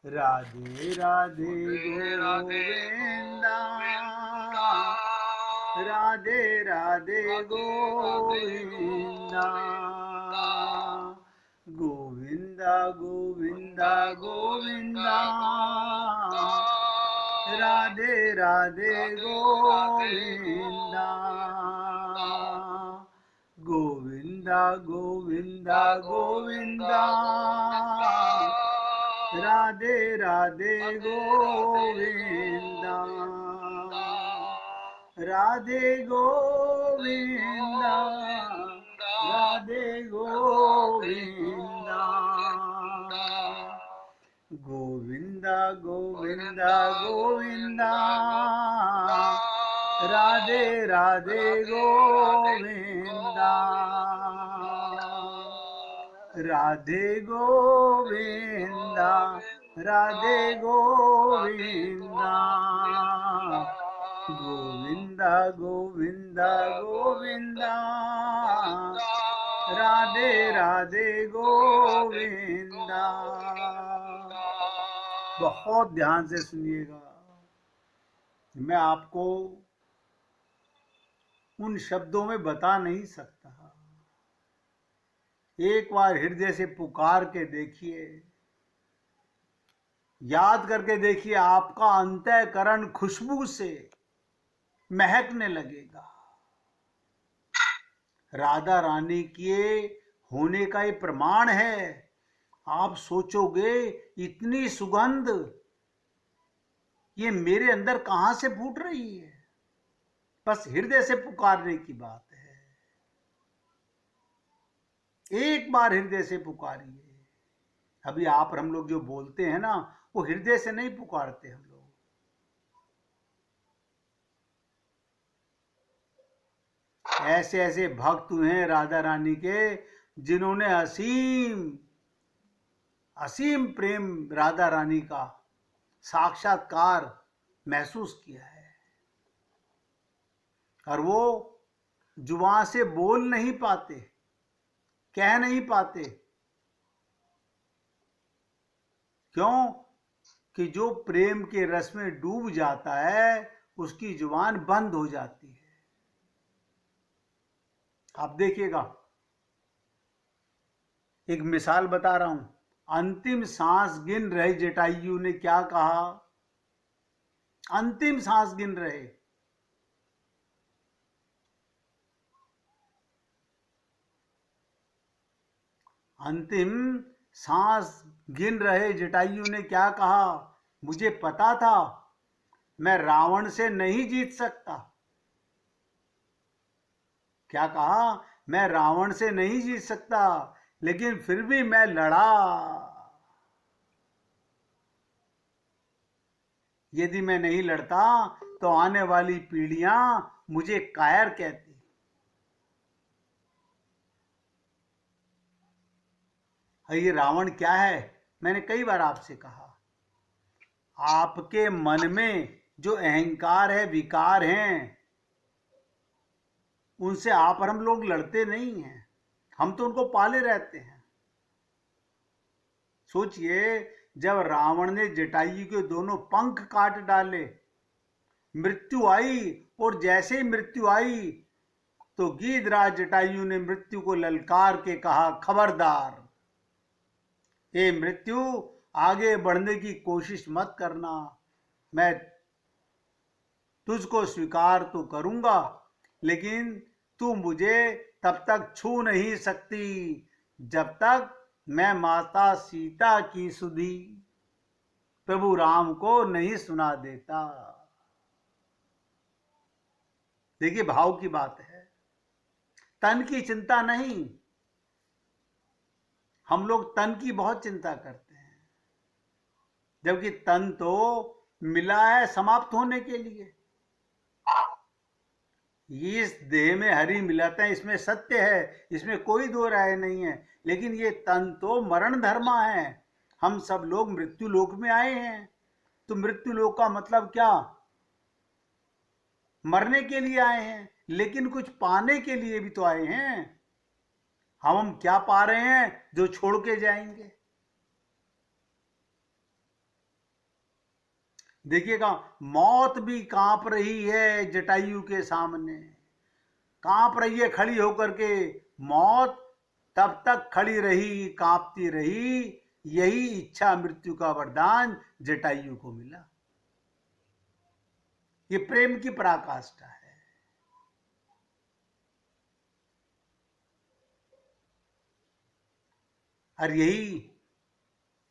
राधे राधे गोविंदा, राधे राधे गोविंदा, गोविंदा गोविंदा गोविंदा, राधे राधे गोविंदा, गोविंदा गोविंदा गोविंदा, राधे राधे गोविंदा, राधे गोविंदा, राधे गोविंदा, गोविंदा गोविंदा गोविंदा, राधे राधे गोविंदा, राधे गोविंदा, राधे गोविंदा, गोविंदा गोविंदा गोविंदा, राधे राधे गोविंदा। बहुत ध्यान से सुनिएगा, मैं आपको उन शब्दों में बता नहीं सकता। एक बार हृदय से पुकार के देखिए, याद करके देखिए, आपका अंतःकरण खुशबू से महकने लगेगा। राधा रानी के होने का ये प्रमाण है। आप सोचोगे इतनी सुगंध ये मेरे अंदर कहां से फूट रही है? बस हृदय से पुकारने की बात है। एक बार हृदय से पुकारिए। अभी आप और हम लोग जो बोलते हैं ना, वो हृदय से नहीं पुकारते हम लोग। ऐसे ऐसे भक्त हुए हैं राधा रानी के, जिन्होंने असीम असीम प्रेम राधा रानी का साक्षात्कार महसूस किया है, और वो जुबान से बोल नहीं पाते, कह नहीं पाते। क्यों? कि जो प्रेम के रस में डूब जाता है उसकी जुबान बंद हो जाती है। आप देखिएगा, एक मिसाल बता रहा हूं। अंतिम सांस गिन रहे जटायु ने क्या कहा? अंतिम सांस गिन रहे, अंतिम सांस गिन रहे जटायु ने क्या कहा? मुझे पता था मैं रावण से नहीं जीत सकता। क्या कहा? मैं रावण से नहीं जीत सकता, लेकिन फिर भी मैं लड़ा। यदि मैं नहीं लड़ता तो आने वाली पीढ़ियां मुझे कायर कहती। ये रावण क्या है? मैंने कई बार आपसे कहा, आपके मन में जो अहंकार है, विकार हैं, उनसे आप और हम लोग लड़ते नहीं हैं, हम तो उनको पाले रहते हैं। सोचिए, जब रावण ने जटायु के दोनों पंख काट डाले, मृत्यु आई, और जैसे ही मृत्यु आई तो गीधराज जटायु ने मृत्यु को ललकार के कहा, खबरदार, ये मृत्यु, आगे बढ़ने की कोशिश मत करना। मैं तुझको स्वीकार तो करूंगा, लेकिन तू मुझे तब तक छू नहीं सकती जब तक मैं माता सीता की सुधि प्रभु राम को नहीं सुना देता। देखिए, भाव की बात है, तन की चिंता नहीं। हम लोग तन की बहुत चिंता करते हैं, जबकि तन तो मिला है समाप्त होने के लिए। इस देह में हरि मिलाते हैं, इसमें सत्य है, इसमें कोई दो राय नहीं है। लेकिन ये तन तो मरण धर्मा है। हम सब लोग मृत्यु लोक में आए हैं, तो मृत्यु लोक का मतलब क्या? मरने के लिए आए हैं, लेकिन कुछ पाने के लिए भी तो आए हैं। हम क्या पा रहे हैं जो छोड़ के जाएंगे? देखिएगा, मौत भी कांप रही है जटायु के सामने, कांप रही है खड़ी होकर के। मौत तब तक खड़ी रही, कांपती रही। यही इच्छा मृत्यु का वरदान जटायु को मिला। ये प्रेम की पराकाष्ठा है। और यही,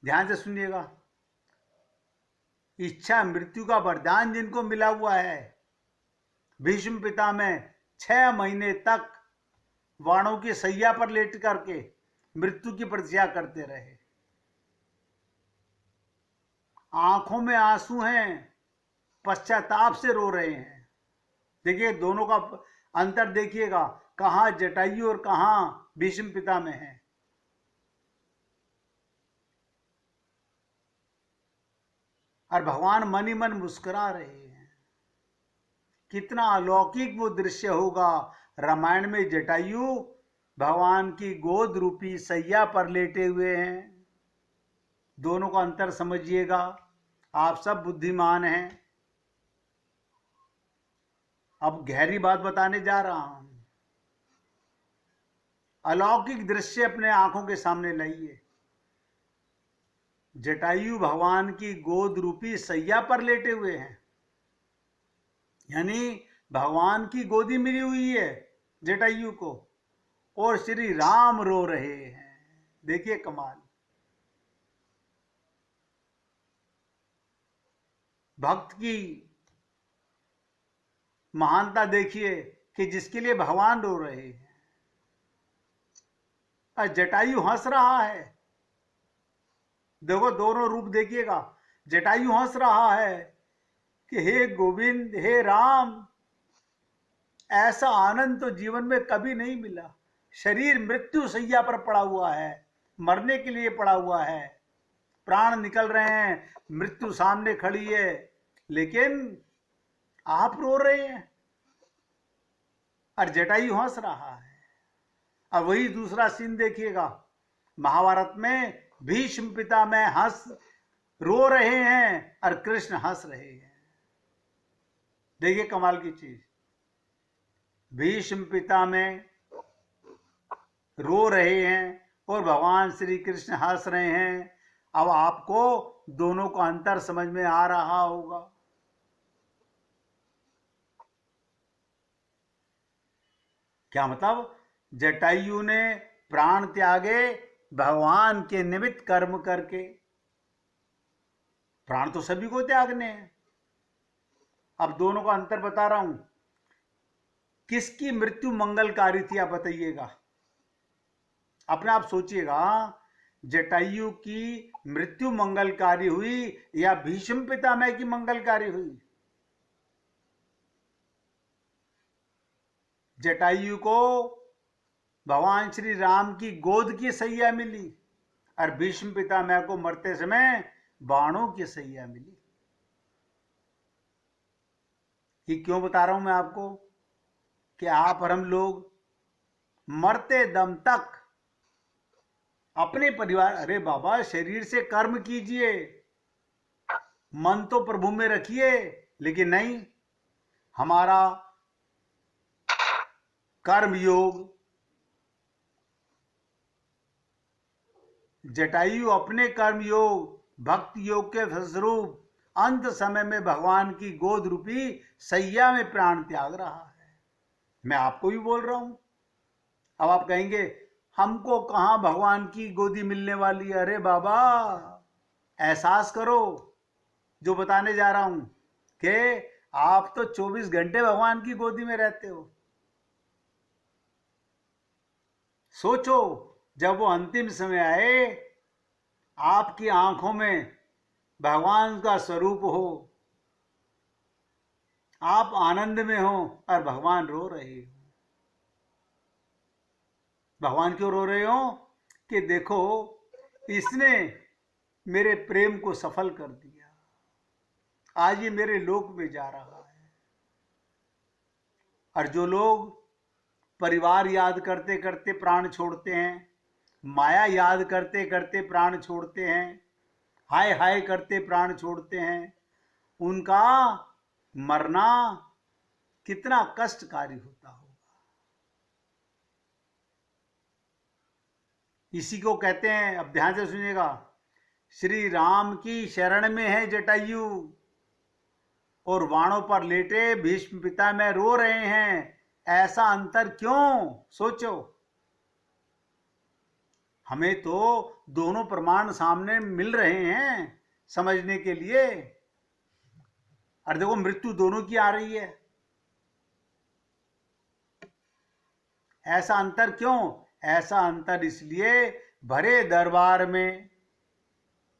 ध्यान से सुनिएगा, इच्छा मृत्यु का वरदान जिनको मिला हुआ है, भीष्म पितामह 6 महीने तक वाणों की सैया पर लेट करके मृत्यु की प्रतीक्षा करते रहे। आंखों में आंसू हैं, पश्चाताप से रो रहे हैं। देखिए, दोनों का अंतर देखिएगा, कहां जटायु और कहां भीष्म पितामह है। और भगवान मन ही मन मुस्कुरा रहे हैं। कितना अलौकिक वो दृश्य होगा। रामायण में जटायु भगवान की गोद रूपी सैया पर लेटे हुए हैं। दोनों का अंतर समझिएगा। आप सब बुद्धिमान हैं। अब गहरी बात बताने जा रहा हूं। अलौकिक दृश्य अपने आंखों के सामने लाइए। जटायु भगवान की गोद रूपी सैया पर लेटे हुए हैं, यानी भगवान की गोदी मिली हुई है जटायु को, और श्री राम रो रहे हैं। देखिए कमाल। भक्त की महानता देखिए कि जिसके लिए भगवान रो रहे हैं। और जटायु हंस रहा है। देखो, दोनों रूप देखिएगा। जटायु हंस रहा है कि हे गोविंद, हे राम, ऐसा आनंद तो जीवन में कभी नहीं मिला। शरीर मृत्यु शैया पर पड़ा हुआ है, मरने के लिए पड़ा हुआ है, प्राण निकल रहे हैं, मृत्यु सामने खड़ी है, लेकिन आप रो रहे हैं। और जटायु हंस रहा है। अब वही दूसरा सीन देखिएगा, महाभारत में भीष्म पितामह हंस रो रहे हैं और कृष्ण हंस रहे हैं। देखिए कमाल की चीज। भीष्म पितामह रो रहे हैं और भगवान श्री कृष्ण हंस रहे हैं। अब आपको दोनों का अंतर समझ में आ रहा होगा। क्या मतलब? जटायु ने प्राण त्यागे भगवान के निमित्त कर्म करके। प्राण तो सभी को त्यागने हैं। अब दोनों का अंतर बता रहा हूं। किसकी मृत्यु मंगलकारी थी, आप बताइएगा। अपने आप सोचिएगा, जटायु की मृत्यु मंगलकारी हुई या भीष्म पितामह की मंगलकारी हुई? जटायु को भगवान श्री राम की गोद की सैया मिली और भीष्म पितामह को मरते समय बाणों की सैया मिली। ये क्यों बता रहा हूं मैं आपको कि आप और हम लोग मरते दम तक अपने परिवार, अरे बाबा शरीर से कर्म कीजिए, मन तो प्रभु में रखिए, लेकिन नहीं, हमारा कर्म योग, जटायु अपने कर्म योग भक्ति योग के फलस्वरूप अंत समय में भगवान की गोद रूपी सैया में प्राण त्याग रहा है। मैं आपको भी बोल रहा हूं। अब आप कहेंगे हमको कहां भगवान की गोदी मिलने वाली है? अरे बाबा, एहसास करो जो बताने जा रहा हूं कि आप तो 24 घंटे भगवान की गोदी में रहते हो। सोचो, जब वो अंतिम समय आए, आपकी आंखों में भगवान का स्वरूप हो, आप आनंद में हो और भगवान रो रहे हो। भगवान क्यों रो रहे हो? कि देखो, इसने मेरे प्रेम को सफल कर दिया, आज ये मेरे लोक में जा रहा है। और जो लोग परिवार याद करते करते प्राण छोड़ते हैं, माया याद करते करते प्राण छोड़ते हैं, हाय हाय करते प्राण छोड़ते हैं, उनका मरना कितना कष्टकारी होता होगा। इसी को कहते हैं, अब ध्यान से सुनिएगा, श्री राम की शरण में है जटायु और बाणों पर लेटे भीष्म पितामह रो रहे हैं। ऐसा अंतर क्यों? सोचो। हमें तो दोनों प्रमाण सामने मिल रहे हैं समझने के लिए। और देखो, मृत्यु दोनों की आ रही है। ऐसा अंतर क्यों? ऐसा अंतर इसलिए, भरे दरबार में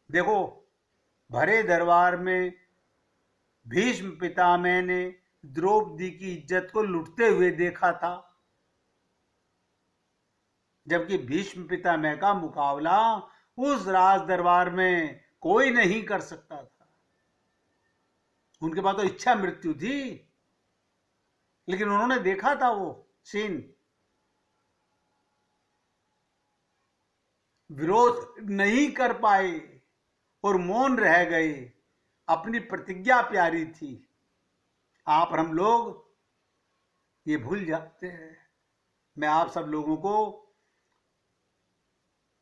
देखो, भरे दरबार में भीष्म पितामह ने द्रौपदी की इज्जत को लुटते हुए देखा था, जबकि भीष्म पितामह का मुकाबला उस राज दरबार में कोई नहीं कर सकता था। उनके पास तो इच्छा मृत्यु थी, लेकिन उन्होंने देखा था वो सीन। विरोध नहीं कर पाए और मौन रह गए। अपनी प्रतिज्ञा प्यारी थी। आप और हम लोग ये भूल जाते हैं। मैं आप सब लोगों को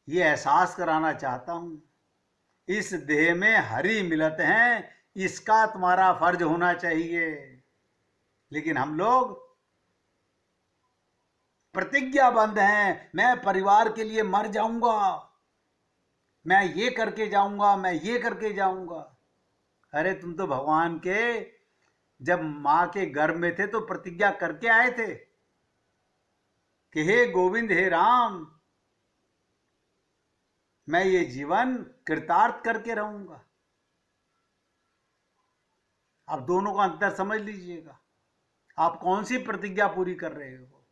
ये एहसास कराना चाहता हूं, इस देह में हरि मिलत हैं, इसका तुम्हारा फर्ज होना चाहिए। लेकिन हम लोग प्रतिज्ञाबद्ध हैं, मैं परिवार के लिए मर जाऊंगा, मैं ये करके जाऊंगा, मैं ये करके जाऊंगा। अरे तुम तो भगवान के जब मां के गर्भ में थे तो प्रतिज्ञा करके आए थे कि हे गोविंद, हे राम, मैं ये जीवन कृतार्थ करके रहूंगा। आप दोनों का अंतर समझ लीजिएगा। आप कौन सी प्रतिज्ञा पूरी कर रहे हो?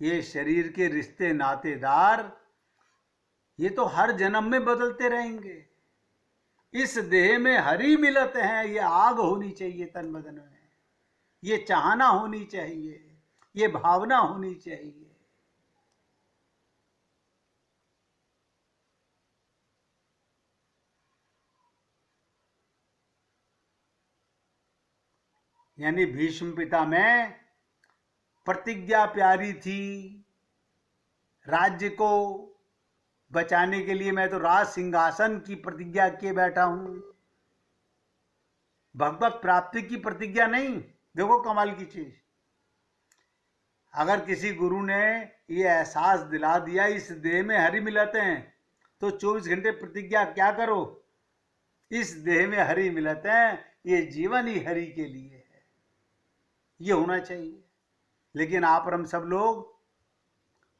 ये शरीर के रिश्ते नातेदार ये तो हर जन्म में बदलते रहेंगे। इस देह में हरि मिलत हैं, ये आग होनी चाहिए तन बदन में, ये चाहना होनी चाहिए, ये भावना होनी चाहिए। यानी भीष्म पितामह प्रतिज्ञा प्यारी थी। राज्य को बचाने के लिए मैं तो राज सिंहासन की प्रतिज्ञा किए बैठा हूं, भगवत प्राप्ति की प्रतिज्ञा नहीं। देखो कमाल की चीज, अगर किसी गुरु ने ये एहसास दिला दिया इस देह में हरि मिलते हैं, तो 24 घंटे प्रतिज्ञा क्या करो, इस देह में हरि मिलते हैं, ये जीवन ही हरि के लिए है, ये होना चाहिए। लेकिन आप और हम सब लोग,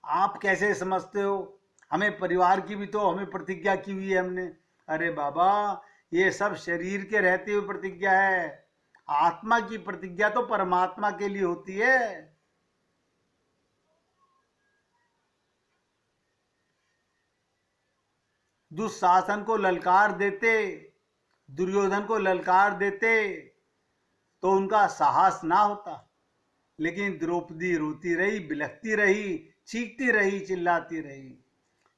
आप कैसे समझते हो, हमें परिवार की भी तो हमें प्रतिज्ञा की हुई है हमने। अरे बाबा, ये सब शरीर के रहते हुए प्रतिज्ञा है। आत्मा की प्रतिज्ञा तो परमात्मा के लिए होती है। दुशासन को ललकार देते, दुर्योधन को ललकार देते तो उनका साहस ना होता। लेकिन द्रौपदी रोती रही, बिलखती रही, चीखती रही, चिल्लाती रही।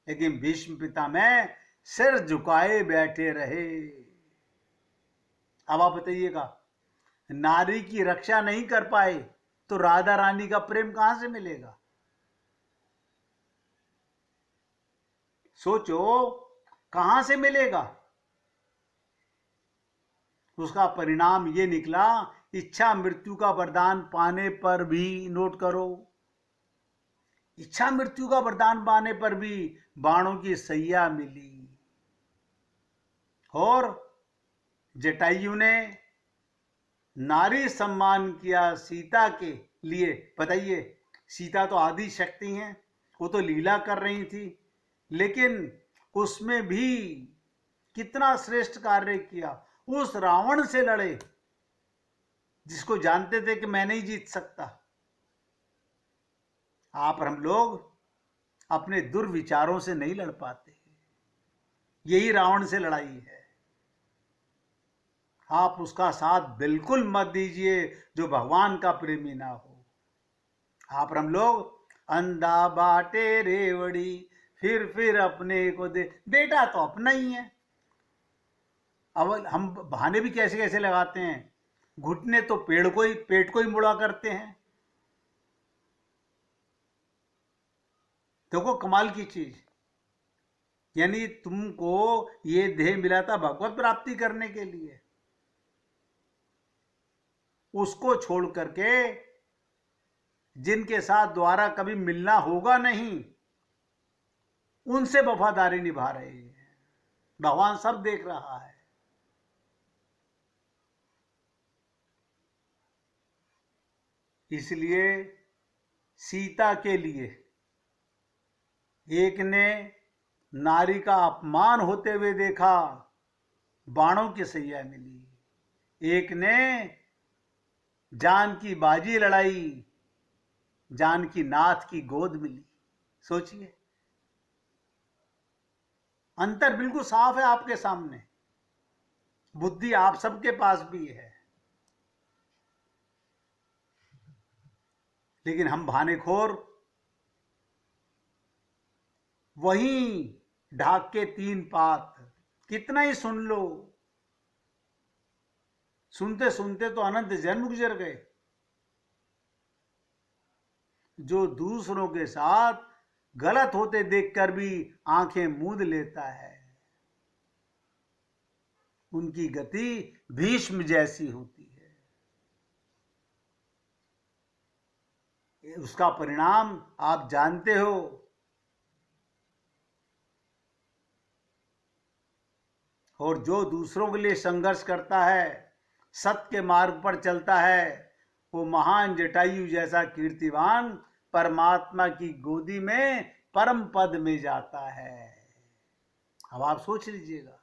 लेकिन भीष्म पितामह सिर झुकाए बैठे रहे। अब आप बताइएगा, नारी की रक्षा नहीं कर पाए तो राधा रानी का प्रेम कहां से मिलेगा? सोचो, कहां से मिलेगा? उसका परिणाम ये निकला, इच्छा मृत्यु का वरदान पाने पर भी, नोट करो, इच्छा मृत्यु का वरदान पाने पर भी बाणों की सैया मिली। और जटायु ने नारी सम्मान किया सीता के लिए। बताइए, सीता तो आदि शक्ति हैं, वो तो लीला कर रही थी, लेकिन उसमें भी कितना श्रेष्ठ कार्य किया। उस रावण से लड़े जिसको जानते थे कि मैं नहीं जीत सकता। आप और हम लोग अपने दुर्विचारों से नहीं लड़ पाते, यही रावण से लड़ाई है। आप उसका साथ बिल्कुल मत दीजिए जो भगवान का प्रेमी ना हो। आप हम लोग अंधा बाटे रेवड़ी फिर अपने को दे, बेटा तो अपना ही है। अब हम बहाने भी कैसे कैसे लगाते हैं, घुटने तो पेट को ही मुड़ा करते हैं। देखो कमाल की चीज, यानी तुमको ये देह मिला था भगवत प्राप्ति करने के लिए, उसको छोड़ करके जिनके साथ द्वारा कभी मिलना होगा नहीं, उनसे वफादारी निभा रहे हैं। भगवान सब देख रहा है। इसलिए सीता के लिए एक ने नारी का अपमान होते हुए देखा, बाणों की सैया मिली। एक ने जान की बाजी लड़ाई, जान की नाथ की गोद मिली। सोचिए, अंतर बिल्कुल साफ है आपके सामने। बुद्धि आप सबके पास भी है, लेकिन हम भानेखोर वहीं ढाक के 3 पात, कितना ही सुन लो, सुनते सुनते तो अनंत जन्म गुजर गए। जो दूसरों के साथ गलत होते देखकर भी आंखें मूंद लेता है, उनकी गति भीष्म जैसी होती है। उसका परिणाम आप जानते हो। और जो दूसरों के लिए संघर्ष करता है, सत्य के मार्ग पर चलता है, वो महान जटायु जैसा कीर्तिवान परमात्मा की गोदी में परम पद में जाता है। अब आप सोच लीजिएगा,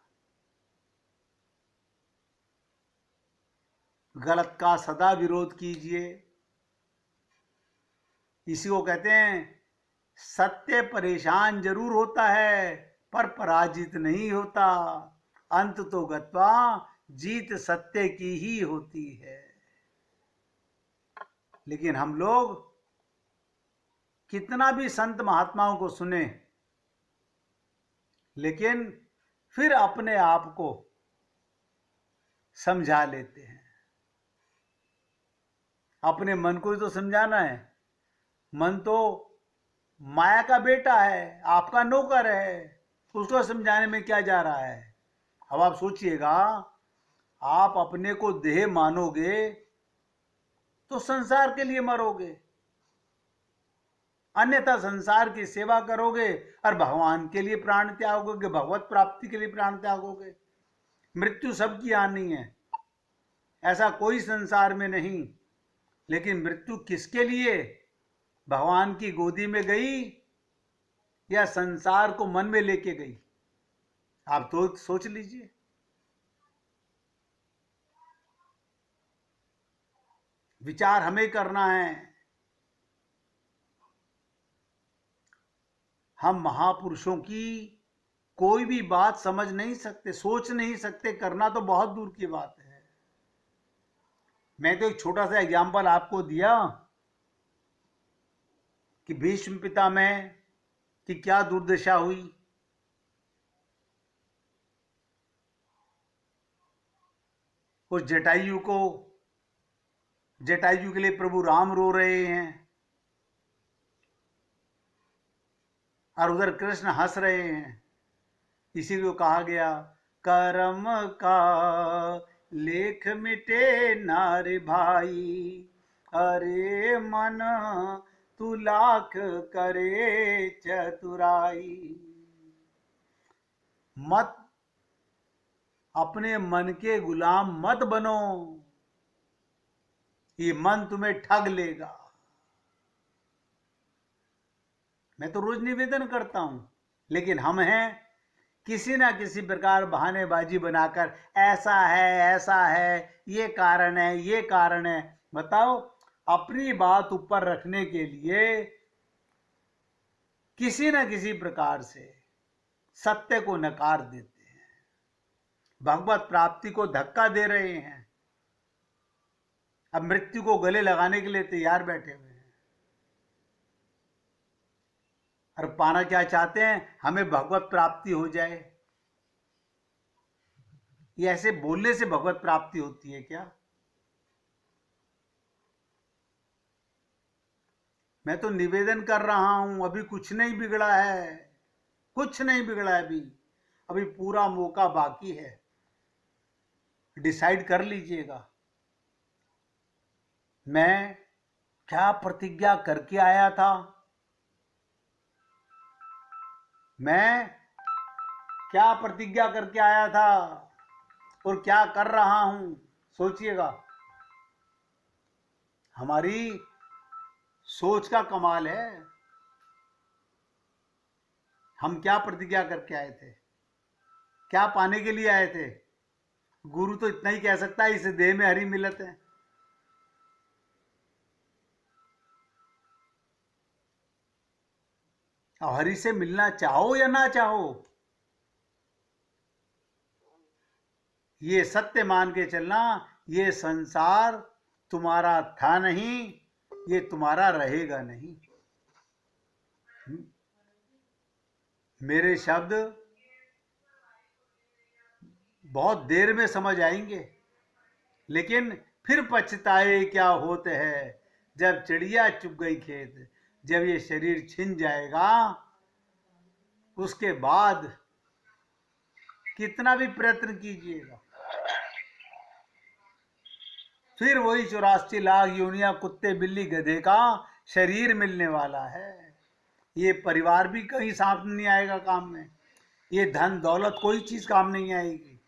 गलत का सदा विरोध कीजिए। इसी को कहते हैं सत्य परेशान जरूर होता है पर पराजित नहीं होता। अंत तो गत्वा जीत सत्य की ही होती है। लेकिन हम लोग कितना भी संत महात्माओं को सुने, लेकिन फिर अपने आप को समझा लेते हैं। अपने मन को ही तो समझाना है। मन तो माया का बेटा है, आपका नौकर है, उसको समझाने में क्या जा रहा है। अब आप सोचिएगा, आप अपने को देह मानोगे तो संसार के लिए मरोगे, अन्यथा संसार की सेवा करोगे और भगवान के लिए प्राण त्यागोगे, भगवत प्राप्ति के लिए प्राण त्यागोगे। मृत्यु सबकी आनी है, ऐसा कोई संसार में नहीं। लेकिन मृत्यु किसके लिए? भगवान की गोदी में गई या संसार को मन में लेके गई? आप तो सोच लीजिए। विचार हमें करना है। हम महापुरुषों की कोई भी बात समझ नहीं सकते, सोच नहीं सकते, करना तो बहुत दूर की बात है। मैं तो एक छोटा सा एग्जाम्पल आपको दिया कि भीष्म पितामह की क्या दुर्दशा हुई। उस जटायु के लिए प्रभु राम रो रहे हैं और उधर कृष्ण हंस रहे हैं। इसी को कहा गया, कर्म का लेख मिटे नारे भाई, अरे मन तू लाख करे चतुराई। मत अपने मन के गुलाम मत बनो, ये मन तुम्हें ठग लेगा। मैं तो रोज निवेदन करता हूं, लेकिन हम हैं किसी ना किसी प्रकार बहानेबाजी बनाकर ऐसा है, ये कारण है, ये कारण है। बताओ, अपनी बात ऊपर रखने के लिए किसी ना किसी प्रकार से सत्य को नकार देते हैं। भगवत प्राप्ति को धक्का दे रहे हैं, अब मृत्यु को गले लगाने के लिए तैयार बैठे हुए हैं। और पाना क्या चाहते हैं? हमें भगवत प्राप्ति हो जाए। ये ऐसे बोलने से भगवत प्राप्ति होती है क्या? मैं तो निवेदन कर रहा हूं, अभी कुछ नहीं बिगड़ा है, कुछ नहीं बिगड़ा है। अभी पूरा मौका बाकी है, डिसाइड कर लीजिएगा। मैं क्या प्रतिज्ञा करके आया था, मैं क्या प्रतिज्ञा करके आया था और क्या कर रहा हूं, सोचिएगा। हमारी सोच का कमाल है। हम क्या प्रतिज्ञा करके आए थे, क्या पाने के लिए आए थे? गुरु तो इतना ही कह सकता है, इस देह में हरि मिलत है। और हरि से मिलना चाहो या ना चाहो, ये सत्य मान के चलना, ये संसार तुम्हारा था नहीं, ये तुम्हारा रहेगा नहीं। मेरे शब्द बहुत देर में समझ आएंगे, लेकिन फिर पछताए क्या होते हैं, जब चिड़िया चुग गई खेत। जब ये शरीर छिन जाएगा, उसके बाद कितना भी प्रयत्न कीजिएगा, फिर वही 84 लाख योनिया कुत्ते बिल्ली गधे का शरीर मिलने वाला है। ये परिवार भी कहीं साथ नहीं आएगा काम में, ये धन दौलत कोई चीज काम नहीं आएगी।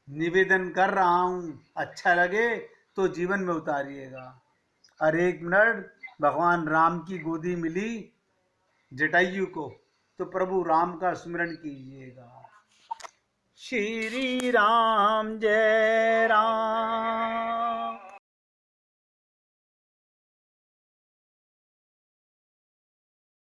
निवेदन कर रहा हूं, अच्छा लगे तो जीवन में उतारिएगा। और 1 मिनट भगवान राम की गोदी मिली जटायु को, तो प्रभु राम का स्मरण कीजिएगा। श्री राम जय राम।